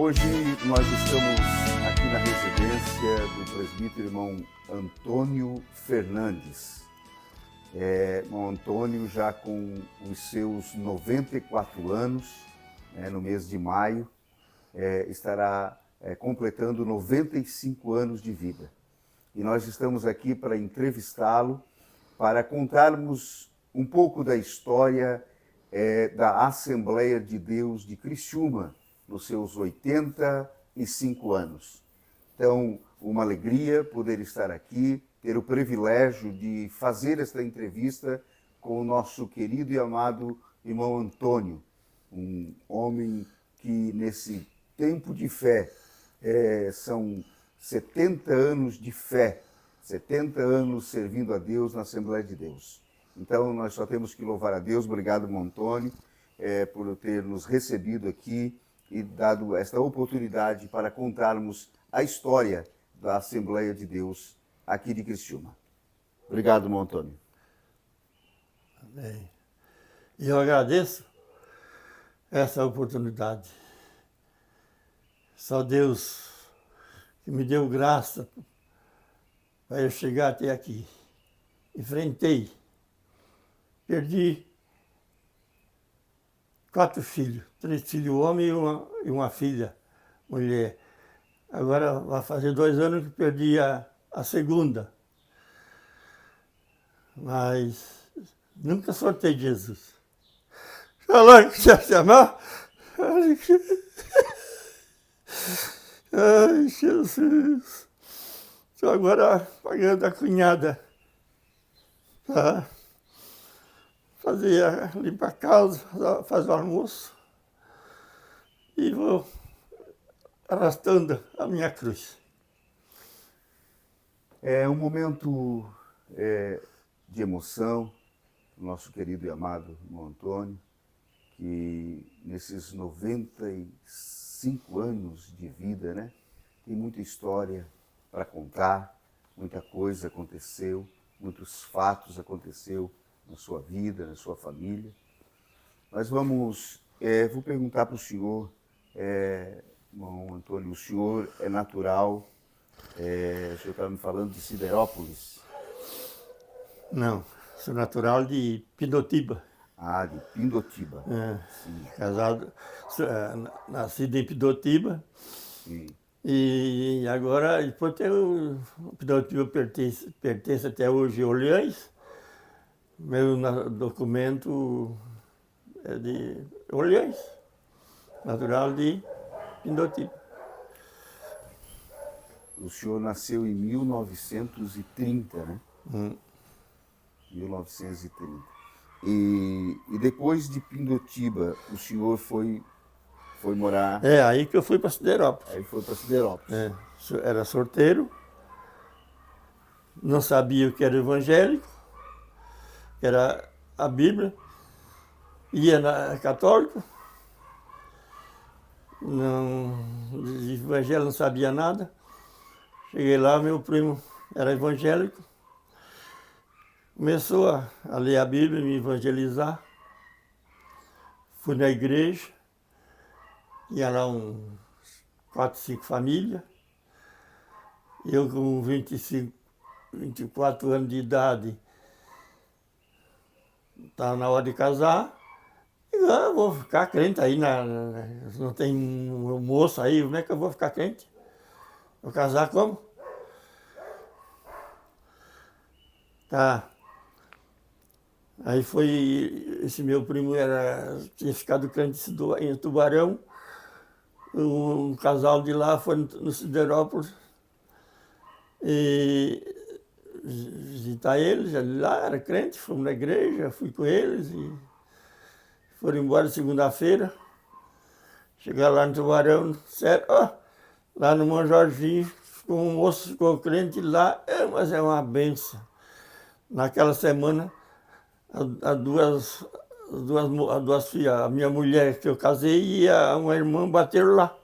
Hoje nós estamos aqui na residência do presbítero irmão Antônio Fernandes. Irmão Antônio já com os seus 94 anos, no mês de maio, estará completando 95 anos de vida. E nós estamos aqui para entrevistá-lo, para contarmos um pouco da história da Assembleia de Deus de Criciúma, nos seus 85 anos. Então, uma alegria poder estar aqui, ter o privilégio de fazer esta entrevista com o nosso querido e amado irmão Antônio, um homem que nesse tempo de fé, são 70 anos de fé, 70 anos servindo a Deus na Assembleia de Deus. Então, nós só temos que louvar a Deus. Obrigado, irmão Antônio, por ter nos recebido aqui e dado esta oportunidade para contarmos a história da Assembleia de Deus aqui de Criciúma. Obrigado, irmão Antônio. Amém. E eu agradeço essa oportunidade. Só Deus que me deu graça para eu chegar até aqui. Enfrentei. Perdi 4 filhos, 3 filhos homens e uma filha, mulher. Agora vai fazer 2 anos que perdi a segunda. Mas nunca soltei Jesus. Falar que já se amar. Ai, Jesus. Estou agora pagando a cunhada. Tá? Limpar a casa, fazer o almoço e vou arrastando a minha cruz. É um momento de emoção, nosso querido e amado irmão Antônio, que nesses 95 anos de vida, tem muita história para contar, muita coisa aconteceu, muitos fatos aconteceu na sua vida, na sua família. Mas vou perguntar para o senhor, irmão Antônio, o senhor é natural, o senhor estava me falando de Siderópolis? Não, sou natural de Pindotiba. Ah, de Pindotiba. Sim. Casado, nascido em Pindotiba. Sim. E agora, depois Pindotiba pertence até hoje a Orleans. Meu documento é de Orleans, natural de Pindotiba. O senhor nasceu em 1930, né? 1930. E depois de Pindotiba, o senhor foi morar... Aí que eu fui para Siderópolis. Aí foi para Siderópolis. Era solteiro, não sabia o que era evangélico, que era a Bíblia, ia na católico, de evangelho não sabia nada. Cheguei lá, meu primo era evangélico, começou a ler a Bíblia, me evangelizar. Fui na igreja, tinha lá uns 4, 5 famílias. Eu com 24 anos de idade, estava na hora de casar, e vou ficar crente aí, não tem um moço aí, como é que eu vou ficar crente? Vou casar como? Tá. Aí esse meu primo tinha ficado crente em Tubarão, um casal de lá foi no Siderópolis e visitar eles, ali lá, era crente, fomos na igreja, fui com eles e foram embora segunda-feira. Chegaram lá no Tubarão, disseram, lá no Mão Jorginho, um moço ficou crente lá, mas é uma benção. Naquela semana, as duas filhas, a minha mulher que eu casei e uma irmã bateram lá.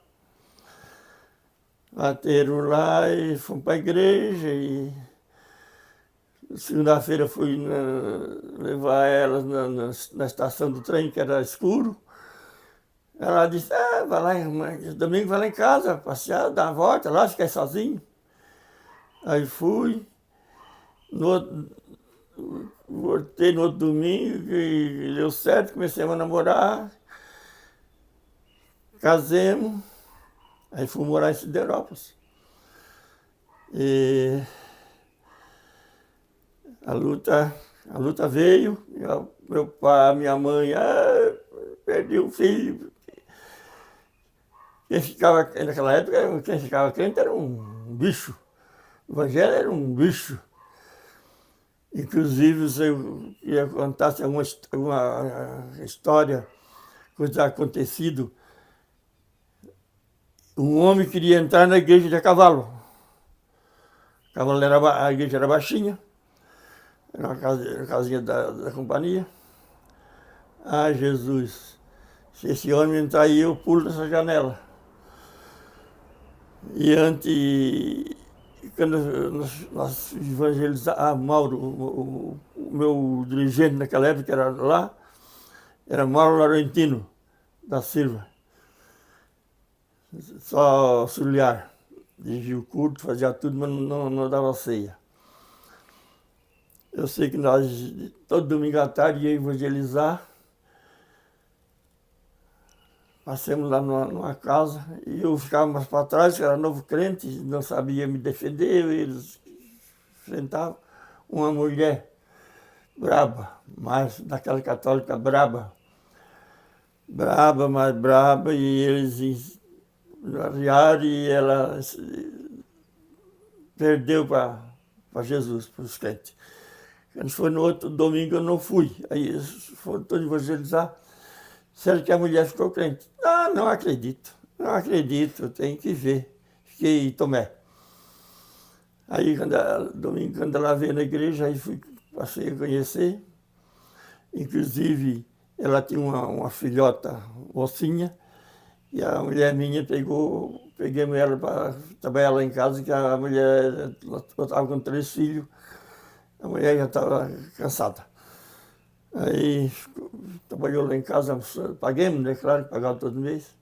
Bateram lá e fomos para a igreja e segunda-feira fui levar elas na estação do trem, que era escuro. Ela disse, vai lá, domingo vai lá em casa, passear, dar uma volta lá, ficar sozinho. Aí fui, voltei no outro domingo e deu certo, comecei a namorar, casemos, aí fui morar em Siderópolis. E a luta veio, meu pai, minha mãe, perdi o filho. Quem ficava, naquela época, quem ficava crente era um bicho. O evangelho era um bicho. Inclusive, se eu ia contar alguma história, coisa acontecido, um homem queria entrar na igreja de cavalo. A igreja era baixinha, era uma casinha da companhia. Jesus, se esse homem entrar aí, eu pulo dessa janela. Quando nós evangelizávamos, Mauro, o meu dirigente naquela época era lá, era Mauro Laurentino da Silva, só auxiliar. Dirigia o culto, fazia tudo, mas não dava ceia. Eu sei que nós, todo domingo à tarde, ia evangelizar. Passamos lá numa casa e eu ficava mais para trás, que era novo crente, não sabia me defender, eles enfrentavam uma mulher braba, mas daquela católica braba, mais braba, e eles arriaram e ela perdeu para Jesus, para os crentes. Quando foi no outro domingo eu não fui, aí eles foram todos evangelizar. Sério que a mulher ficou crente? Não acredito, tenho que ver. Fiquei Tomé. Aí, domingo, quando ela veio na igreja, aí passei a conhecer. Inclusive, ela tinha uma filhota, mocinha, e a mulher minha peguei ela para trabalhar lá em casa, que a mulher, eu estava com 3 filhos, a mulher já estava cansada. Aí trabalhou lá em casa, paguemos, né? Claro que pagava todo mês.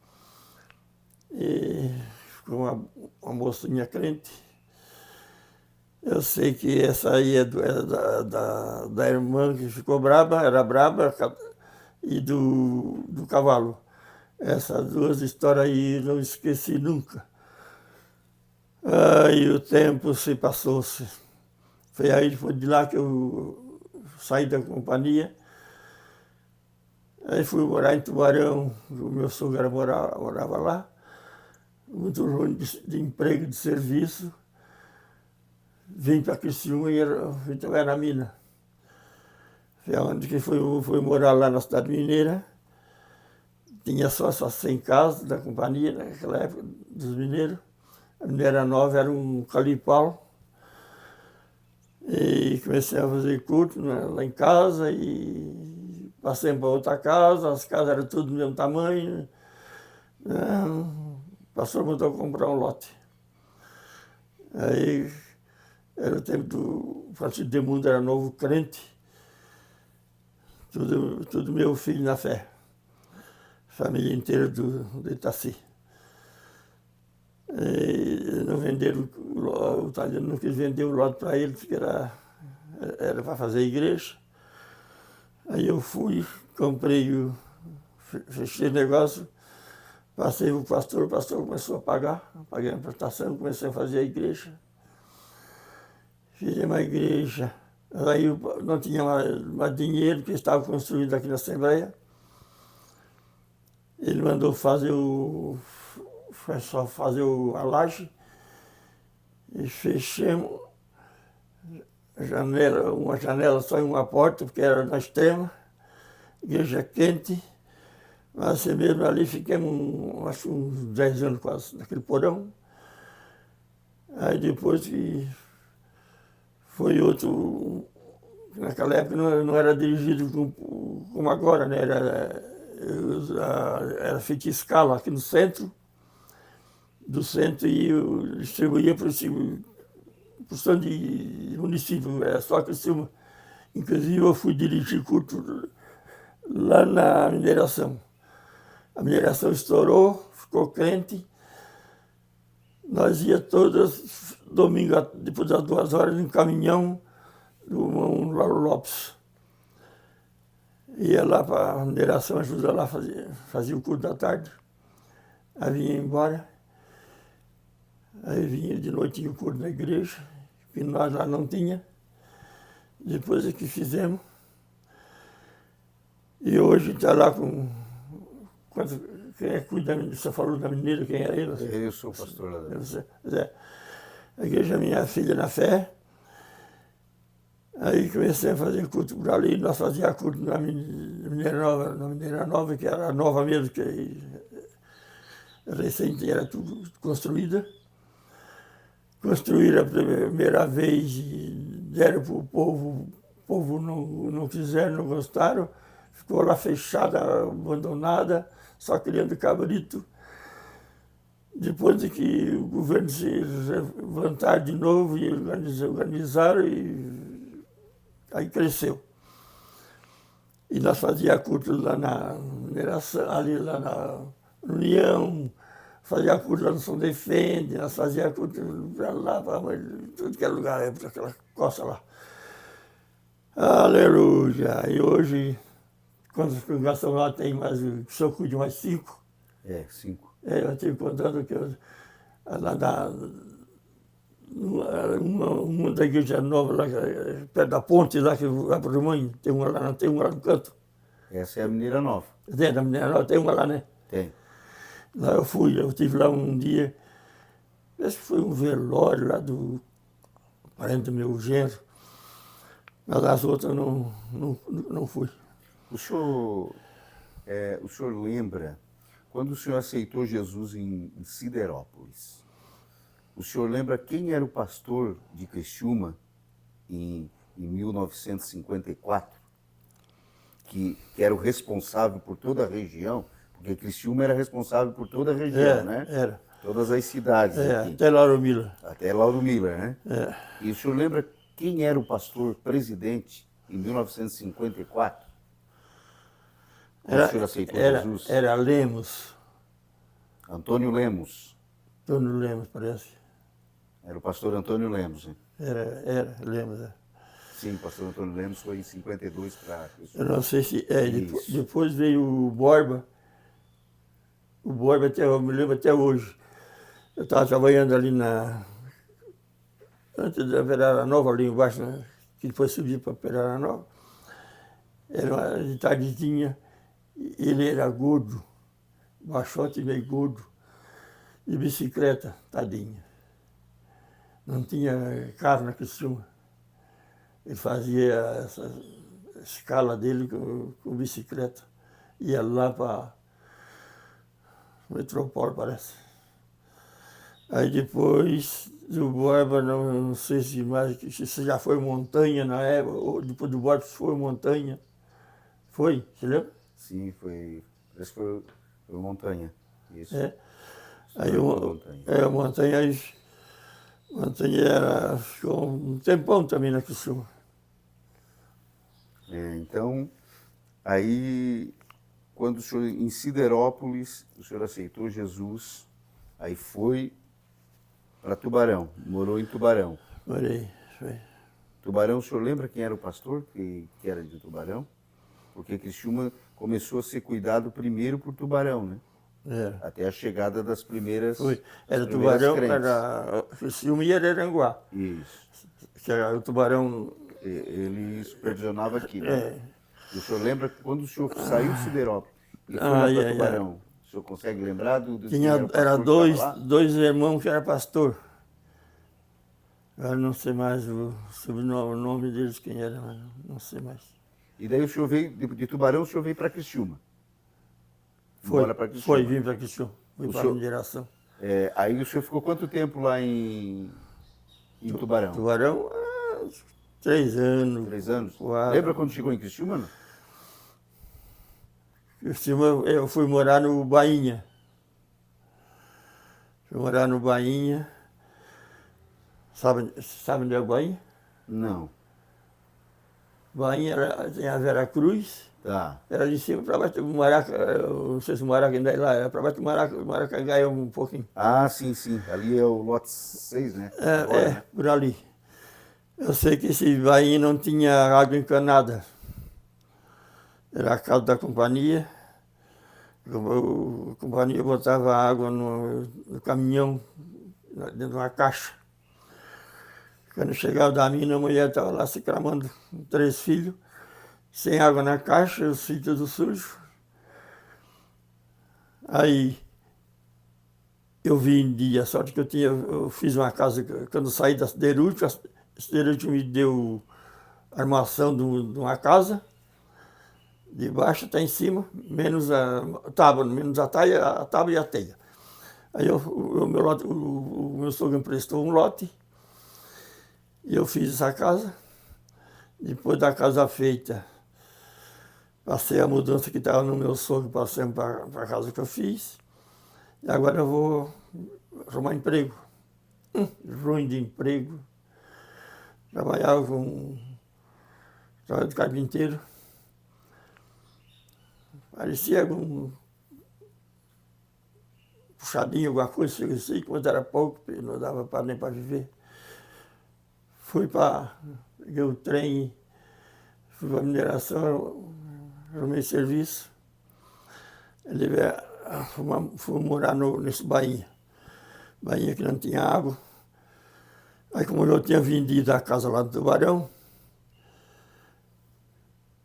E ficou uma mocinha crente. Eu sei que essa aí é da irmã que ficou braba, era braba, e do cavalo. Essas 2 histórias aí eu não esqueci nunca. E o tempo se passou-se. Foi aí, depois de lá que eu saí da companhia. Aí fui morar em Tubarão, o meu sogro morava lá, muito ruim de emprego, de serviço. Vim para Criciúma e fui trabalhar na mina. Foi onde que fui morar lá na cidade mineira. Tinha só 100 casas da companhia, naquela época, dos mineiros. A mineira nova era um calipau. E comecei a fazer culto, né, lá em casa e passei para outra casa, as casas eram tudo do mesmo tamanho. O pastor mandou comprar um lote. Aí era o tempo do Francisco de Mundo, era novo crente. Tudo meu filho na fé. Família inteira do Itaci. E não venderam o italiano, não quis vender o lote para ele, porque era para fazer a igreja. Aí eu fui, fechei o negócio, passei o pastor começou a pagar, paguei a prestação, comecei a fazer a igreja. Fiz uma igreja, aí eu não tinha mais dinheiro, que estava construído aqui na Assembleia. Ele mandou fazer a laje e fechamos uma janela só em uma porta, porque era na extrema, igreja quente, mas assim mesmo ali fiquemos, acho uns 10 anos quase, naquele porão. Aí depois que foi outro, naquela época não era dirigido como agora, né? Era feito em escala aqui no centro, do centro, e eu distribuía para o centro de município, era só que inclusive eu fui dirigir culto lá na mineração. A mineração estourou, ficou crente. Nós ia todas, domingo, depois das 2 horas, em caminhão do irmão Lauro Lopes. Ia lá para a mineração, ajuda lá, fazia o curso da tarde. Aí vinha embora. Aí vinha de noite o curso na igreja, que nós lá não tinha. Depois é que fizemos. E hoje está lá com... Quem é que cuida? Você falou da mineira, quem era ele? Eu sou o pastor lá. Zé. A igreja Minha Filha na Fé. Aí comecei a fazer culto por ali, nós fazíamos culto na Mineira Nova, que era nova mesmo, que recente era tudo construída. Construíram a primeira vez e deram para o povo não quiseram, não gostaram, ficou lá fechada, abandonada, só criando cabrito. Depois de que o governo se levantaram de novo e organizaram, e aí cresceu. E nós fazíamos culto lá na mineração, ali lá na União, fazíamos culto lá no São Defende, nós fazíamos culto para lá, para tudo que é lugar, para aquela costa lá. Aleluia! E hoje, quantas congregações lá tem mais, o senhor cuida mais 5? 5. Eu estive contando que lá uma da igreja nova, lá, perto da ponte, lá que vai para o Mãe, tem uma lá no canto. Essa é a Mineira Nova. Tem, da Mineira Nova, tem uma lá, né? Tem. Lá eu estive lá um dia, acho que foi um velório lá do parente do meu genro, mas as outras não fui. O senhor lembra, quando o senhor aceitou Jesus em Siderópolis, o senhor lembra quem era o pastor de Criciúma em 1954? Que era o responsável por toda a região, porque Criciúma era responsável por toda a região, né? Era. Todas as cidades aqui. Até Lauro Miller. Até Lauro Miller, né? É. E o senhor lembra quem era o pastor presidente em 1954? Quando o senhor aceitou Jesus? Era Lemos. Antônio Lemos. Antônio Lemos, parece. Era o pastor Antônio Lemos, né? Era Lemos, é. Sim, o pastor Antônio Lemos foi em 52 para... Eu não sei se... depois veio o Borba. O Borba, eu me lembro até hoje. Eu estava trabalhando ali antes da Perara Nova, ali embaixo, né? Que depois subi para Perara Nova. Era uma tardezinha. Ele era gordo, baixote meio gordo, de bicicleta, tadinho. Não tinha carro na Criciúma. Ele fazia essa escala dele com bicicleta. Ia lá para Metropole, parece. Aí depois do Borba, não sei se mais, se já foi montanha na época, ou depois do Borba foi montanha. Foi, você lembra? Sim, parece que foi montanha. Isso. É. Aí montanha ficou um tempão também na Criciúma. Então, aí, quando o senhor, em Siderópolis, o senhor aceitou Jesus, aí foi para Tubarão, morou em Tubarão. Morei, foi. Tubarão, o senhor lembra quem era o pastor que era de Tubarão? Porque Criciúma começou a ser cuidado primeiro por Tubarão, né? Era. Até a chegada das primeiras. Foi. Era primeiras Tubarão, crentes. era Criciúma e Araranguá. Isso. Que era o Tubarão. Ele supervisionava aqui, né? É. E o senhor lembra quando o senhor saiu de Siderópolis e foi lá para Tubarão? O senhor consegue lembrar do Era dois irmãos que eram pastor. Eu não sei mais o sobrenome, o nome deles, quem era, mas não sei mais. E daí o senhor veio, de Tubarão, o senhor veio para Criciúma? Foi, vim para Criciúma. Fui para a mineração. Aí o senhor ficou quanto tempo lá em Tubarão? Tubarão, 3 anos. 3 anos? 4. Lembra quando chegou em Criciúma, não? Criciúma, eu fui morar no Bainha. Fui morar no Bainha. Sabe onde é o Bainha? Não. Bainha tem a Vera Cruz Tá. Era de cima para baixo do Maraca, eu não sei se o Maraca ainda é lá, era para baixo do Maraca, o Maraca ganhou um pouquinho. Ah, sim, sim. Ali é o lote 6, né? Agora, né? Por ali. Eu sei que esse bainho não tinha água encanada. Era a casa da companhia. A companhia botava água no caminhão, dentro de uma caixa. Quando chegava da mina, a mulher estava lá se cramando com 3 filhos, sem água na caixa, os filhos todos sujos. Aí eu vendi, a sorte que eu fiz uma casa, quando eu saí da siderúrgica, a siderúrgica me deu a armação de uma casa, de baixo até em cima, menos a tábua, menos a tábua e a teia. Aí o meu sogro emprestou um lote, e eu fiz essa casa. Depois da casa feita, passei a mudança que estava no meu sogro, passei para a casa que eu fiz. E agora eu vou arrumar emprego. Ruim de emprego. Trabalhava com trabalho de carpinteiro. Parecia um puxadinho, alguma coisa, chega assim, quando era pouco, não dava nem para viver. Peguei o trem, fui para a mineração, arrumei serviço. Fui morar nesse bainha que não tinha água. Aí como eu tinha vendido a casa lá do Tubarão,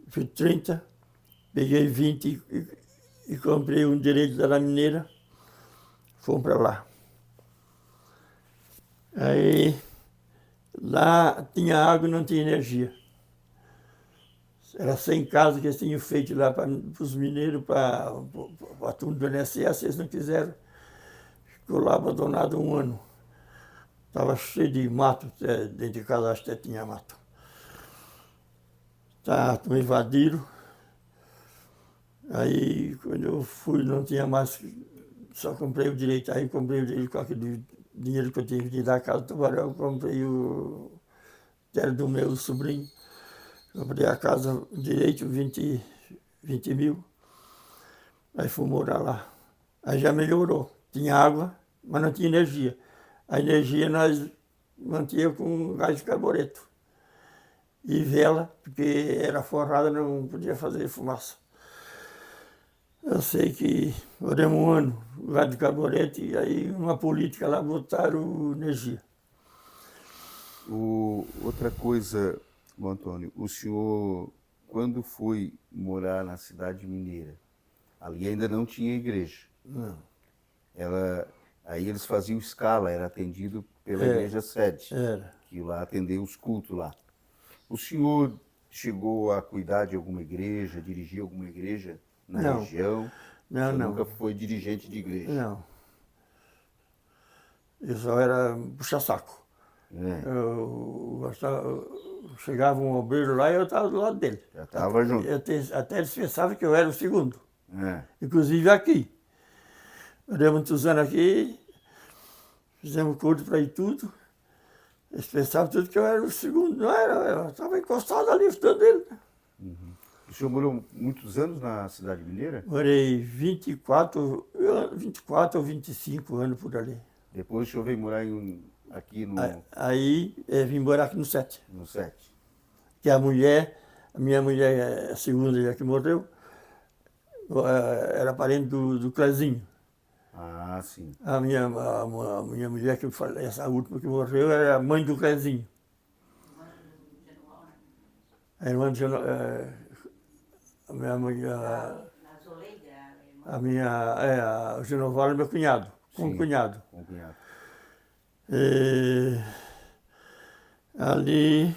fui 30, peguei 20 e comprei um direito da mineira, fomos para lá. Aí lá tinha água e não tinha energia. Era 100 casas que eles tinham feito lá para os mineiros, para a turma do INSS, eles não quiseram. Ficou lá abandonado 1 ano. Estava cheio de mato, dentro de casa acho que até tinha mato. Tá, me invadiram. Aí quando eu fui não tinha mais, só comprei o direito. Aí comprei o direito com aquele dinheiro que eu tinha que dar a casa do Tubarão, comprei era do meu sobrinho. Comprei a casa direito, 20 mil. Aí fui morar lá. Aí já melhorou. Tinha água, mas não tinha energia. A energia nós mantínhamos com gás de carbureto. E vela, porque era forrada, não podia fazer fumaça. Eu sei que moramos 1 ano, gás de carbureto, e aí uma política lá botaram energia. Outra coisa, Antônio, o senhor, quando foi morar na cidade mineira, ali ainda não tinha igreja. Não. Aí eles faziam escala, era atendido pela igreja sede, que lá atendeu os cultos lá. O senhor chegou a cuidar de alguma igreja, dirigir alguma igreja na região? Não, Você não. nunca foi dirigente de igreja? Não. Eu só era puxa-saco. Chegava um obreiro lá e eu estava do lado dele. Já estava junto? Até eles pensavam que eu era o segundo. É. Inclusive aqui. Morei muitos anos aqui, fizemos curso para ir tudo. Eles pensavam tudo que eu era o segundo. Não era, eu estava encostado ali estudando ele. Uhum. O senhor morou muitos anos na cidade mineira? Morei 24 ou 25 anos por ali. Depois o senhor veio morar aqui no... Aí vim morar aqui no 7. No 7. Que a minha mulher, a segunda já que morreu, era parente do Clezinho. Ah, sim. A minha mulher, que eu falei, essa última que morreu, era a mãe do Clezinho. A irmã do a minha mulher, o Genoval é meu cunhado, com o cunhado. Com o cunhado. Ali...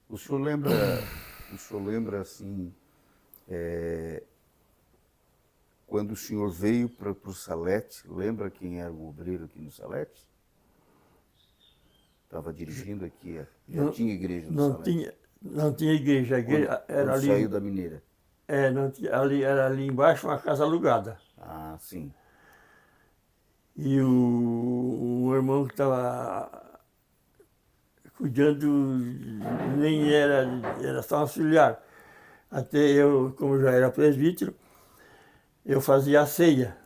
O senhor lembra assim, quando o senhor veio para o Salete, lembra quem era o obreiro aqui no Salete? Estava dirigindo aqui, já tinha igreja no Salete? Não tinha igreja, a igreja era ali... saiu da mineira? Era ali embaixo uma casa alugada. Ah, sim. E o irmão que estava cuidando, nem era só auxiliar. Até eu, como já era presbítero, eu fazia a ceia.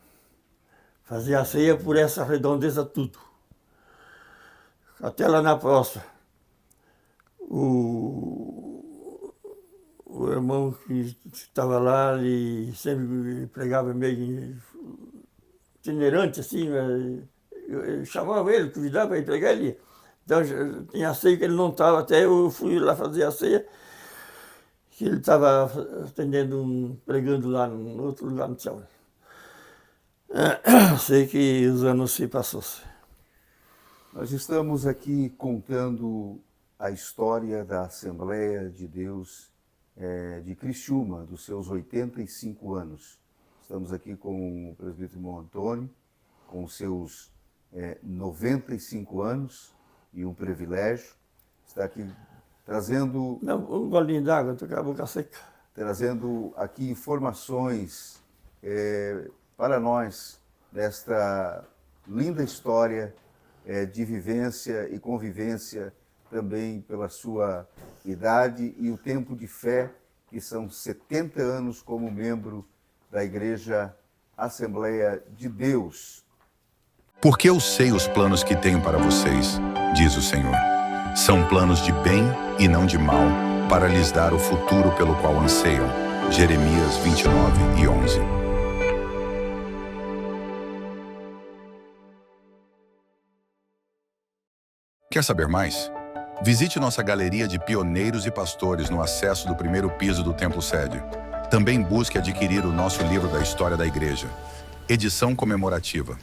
Fazia a ceia por essa redondeza tudo. Até lá na Próxima. O irmão que estava lá, ele sempre pregava meio itinerante, assim, eu chamava ele, convidava para ir pregar, ele ia. Então, tinha a ceia que ele não estava, até eu fui lá fazer a ceia, que ele estava pregando lá em outro lugar no céu. Sei que os anos se passaram. Nós estamos aqui contando a história da Assembleia de Deus de Criciúma, dos seus 85 anos. Estamos aqui com o presbítero irmão Antônio, com os seus 95 anos, e um privilégio estar aqui trazendo... Não, um golinho d'água, estou com a boca seca. Trazendo aqui informações para nós desta linda história de vivência e convivência, também pela sua idade e o tempo de fé, que são 70 anos como membro da Igreja Assembleia de Deus. Porque eu sei os planos que tenho para vocês, diz o Senhor. São planos de bem e não de mal, para lhes dar o futuro pelo qual anseiam. Jeremias 29:11. Quer saber mais? Visite nossa galeria de pioneiros e pastores no acesso do primeiro piso do Templo Sede. Também busque adquirir o nosso livro da história da igreja, edição comemorativa.